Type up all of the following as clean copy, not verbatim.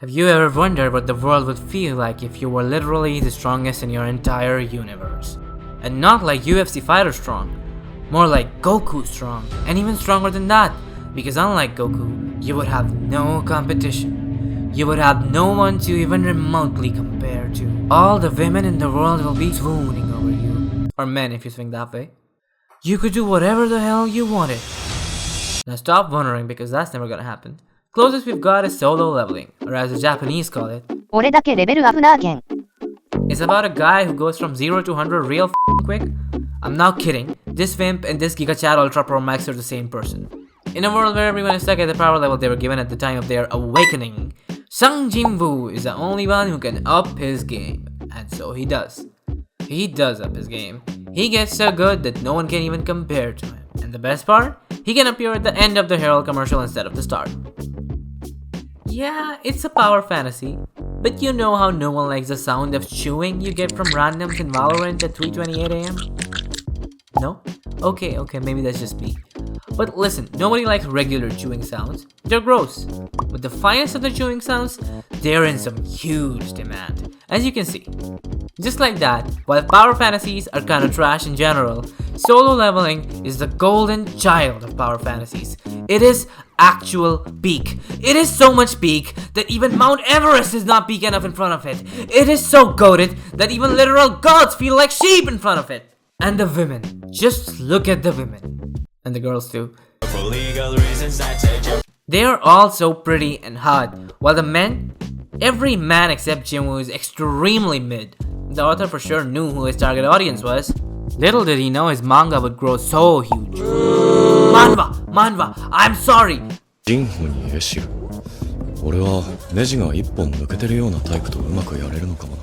Have you ever wondered what the world would feel like if you were literally the strongest in your entire universe? And not like UFC fighter strong, more like Goku strong, and even stronger than that, because unlike Goku, you would have no competition. You would have no one to even remotely compare to. All the women in the world will be swooning over you. Or men if you swing that way. You could do whatever the hell you wanted. Now stop wondering, because that's never gonna happen. Closest we've got is solo leveling, or as the Japanese call it, 俺だけレベルアップなけん。 it's about a guy who goes from 0 to 100 real quick. I'm not kidding. This Vimp and this GigaChat Ultra Pro Max are the same person. In a world where everyone is stuck at the power level they were given at the time of their awakening, Sung Jin is the only one who can up his game. And so he does. He does up his game. He gets so good that no one can even compare to him. And the best part? He can appear at the end of the Herald commercial instead of the start. Yeah, it's a power fantasy, but you know how no one likes the sound of chewing you get from randoms in Valorant at 3:28 AM? No? Okay, maybe that's just me. But listen, nobody likes regular chewing sounds. They're gross. But the finest of the chewing sounds, they're in some huge demand. As you can see. Just like that, while power fantasies are kinda trash in general, solo leveling is the golden child of power fantasies. It is actual peak. It is so much peak that even Mount Everest is not peak enough in front of it. It is so goated that even literal gods feel like sheep in front of it. And the women. Just look at the women. And the girls too. For legal reasons, they are all so pretty and hot, while the men, every man except Jinwoo is extremely mid. The author for sure knew who his target audience was. Little did he know his manga would grow so huge. Manhwa, I'm sorry. ジンホにエシル。俺はネジが一本抜けてるようなタイプとうまくやれるのかもな。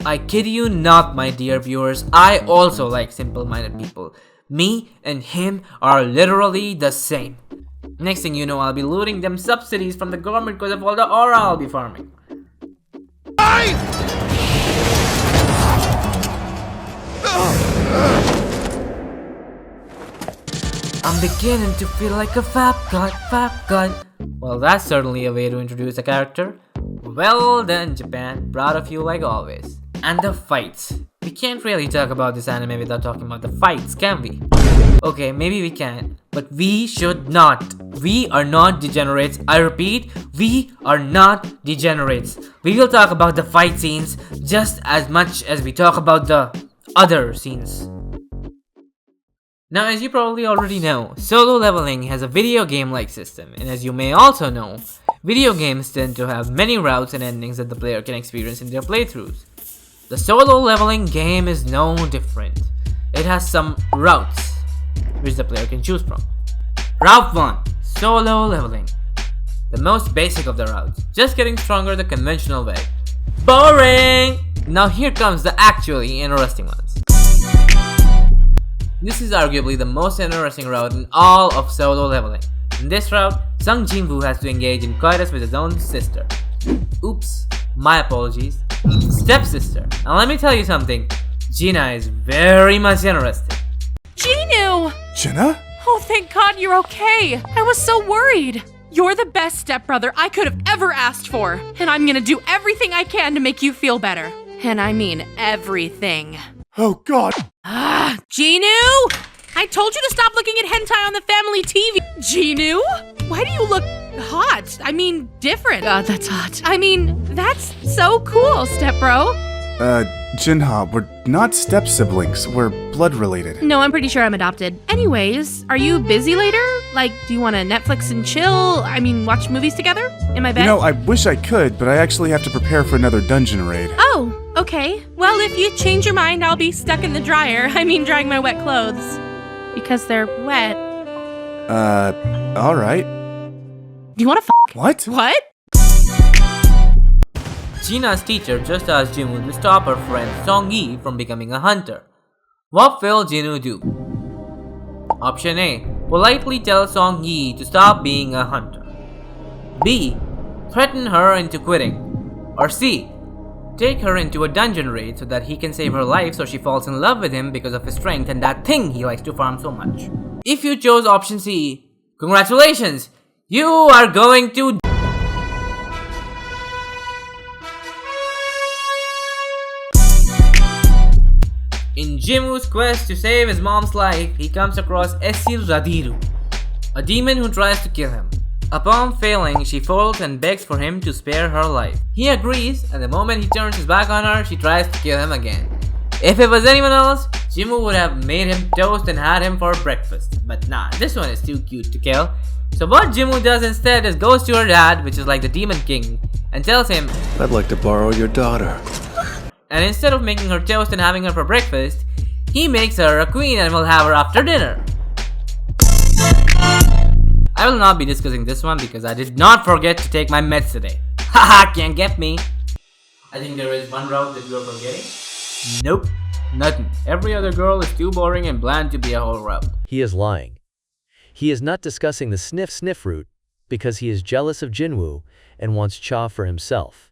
I kid you not, my dear viewers. I also like simple-minded people. Me and him are literally the same. Next thing you know, I'll be looting them subsidies from the government because of all the aura I'll be farming. I'm beginning to feel like a fab god. Well, that's certainly a way to introduce a character. Well done, Japan. Proud of you like always. And the fights. We can't really talk about this anime without talking about the fights, can we? Okay, maybe we can, but we should not. We are not degenerates. I repeat, we are not degenerates. We will talk about the fight scenes just as much as we talk about the other scenes. Now, as you probably already know, solo leveling has a video game-like system, and as you may also know, video games tend to have many routes and endings that the player can experience in their playthroughs. The solo leveling game is no different. It has some routes, which the player can choose from. Route 1, solo leveling. The most basic of the routes, just getting stronger the conventional way. Boring! Now here comes the actually interesting ones. This is arguably the most interesting route in all of solo leveling. In this route, Sung Jin has to engage in coitus with his own sister. Oops, my apologies. Stepsister. Now let me tell you something. Gina is very much interested. Jinu! Jenna? Oh, thank God you're okay. I was so worried. You're the best stepbrother I could have ever asked for. And I'm gonna do everything I can to make you feel better. And I mean everything. Oh God! Ah, Jinu! I told you to stop looking at hentai on the family TV. Jinu? Why do you look hot? I mean, different. God, that's hot. I mean, that's so cool, stepbro. Jinha, we're not step siblings. We're blood related. No, I'm pretty sure I'm adopted. Anyways, are you busy later? Like, do you want to Netflix and chill? I mean, watch movies together? In my bed? You know, I wish I could, but I actually have to prepare for another dungeon raid. Oh, okay. Well, if you change your mind, I'll be stuck in the dryer. I mean, drying my wet clothes. Because they're wet. Alright. Do you want to f***? What? What? Gina's teacher just asked Jinwoo to stop her friend Song-gi from becoming a hunter. What will Jinwoo do? Option A. Politely tell Song-gi to stop being a hunter. B. Threaten her into quitting. Or C. Take her into a dungeon raid so that he can save her life so she falls in love with him because of his strength and that thing he likes to farm so much. If you chose option C, congratulations! You are going to Jimwoo's quest to save his mom's life, he comes across Esir Radiru, a demon who tries to kill him. Upon failing, she falls and begs for him to spare her life. He agrees, and the moment he turns his back on her, she tries to kill him again. If it was anyone else, Jimwoo would have made him toast and had him for breakfast. But nah, this one is too cute to kill. So what Jimwoo does instead is goes to her dad, which is like the demon king, and tells him, I'd like to borrow your daughter. and instead of making her toast and having her for breakfast, he makes her a queen and will have her after dinner. I will not be discussing this one because I did not forget to take my meds today. Haha, can't get me. I think there is one route that you are forgetting. Nope, nothing. Every other girl is too boring and bland to be a whole route. He is lying. He is not discussing the sniff route because he is jealous of Jinwoo and wants Cha for himself.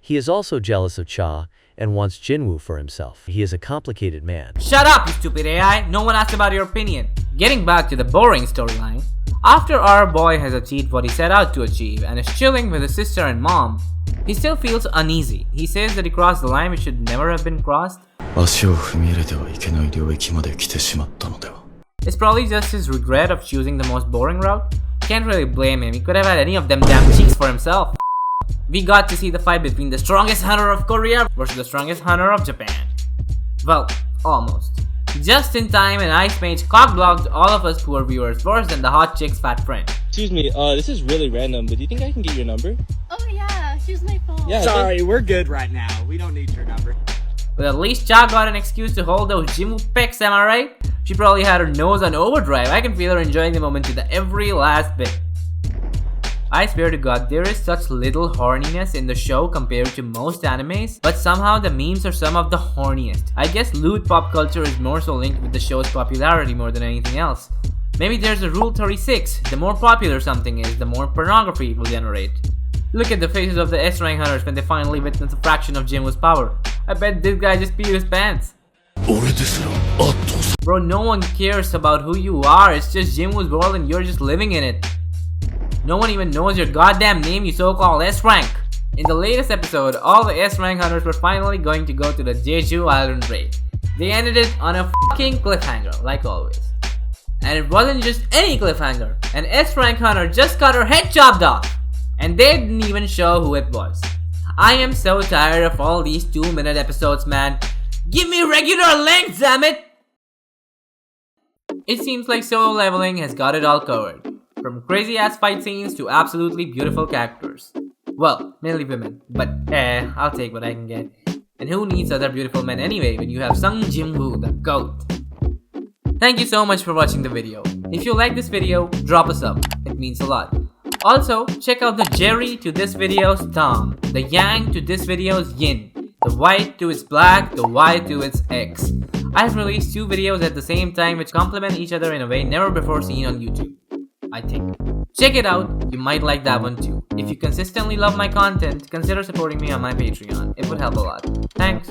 He is also jealous of Cha and wants Jinwoo for himself. He is a complicated man. Shut up, you stupid AI! No one asked about your opinion. Getting back to the boring storyline, after our boy has achieved what he set out to achieve and is chilling with his sister and mom, he still feels uneasy. He says that he crossed the line which should never have been crossed. 足を踏み入れてはいけない領域まで来てしまったのでは。 It's probably just his regret of choosing the most boring route. Can't really blame him, he could have had any of them damn cheeks for himself. We got to see the fight between the strongest hunter of Korea versus the strongest hunter of Japan. Well, almost. Just in time, an ice mage cock-blocked all of us poor viewers worse than the hot chick's fat friend. Excuse me, this is really random, but do you think I can get your number? Oh yeah, here's my phone. Yeah. Sorry, we're good right now. We don't need your number. But at least Cha got an excuse to hold those Jimwoo pecs, am I right? She probably had her nose on overdrive. I can feel her enjoying the moment to the every last bit. I swear to God, there is such little horniness in the show compared to most animes, but somehow the memes are some of the horniest. I guess lewd pop culture is more so linked with the show's popularity more than anything else. Maybe there's a rule 36, the more popular something is, the more pornography it will generate. Look at the faces of the S-rank hunters when they finally witness a fraction of Jinwoo's power. I bet this guy just peed his pants. Bro, no one cares about who you are, it's just Jinwoo's world and you're just living in it. No one even knows your goddamn name, you so-called S-rank. In the latest episode, all the S-rank hunters were finally going to go to the Jeju Island raid. They ended it on a fucking cliffhanger, like always. And it wasn't just any cliffhanger. An S-rank hunter just got her head chopped off. And they didn't even show who it was. I am so tired of all these 2-minute episodes, man. Give me regular length, damn it! It seems like Solo Leveling has got it all covered. From crazy ass fight scenes to absolutely beautiful characters. Well, mainly women, but I'll take what I can get. And who needs other beautiful men anyway when you have Sung Jin, the GOAT? Thank you so much for watching the video. If you like this video, drop a sub, it means a lot. Also, check out the Jerry to this video's Tom, the Yang to this video's Yin, the white to its black, the Y to its X. I've released 2 videos at the same time which complement each other in a way never before seen on YouTube. I think. Check it out, you might like that one too. If you consistently love my content, consider supporting me on my Patreon. It would help a lot. Thanks.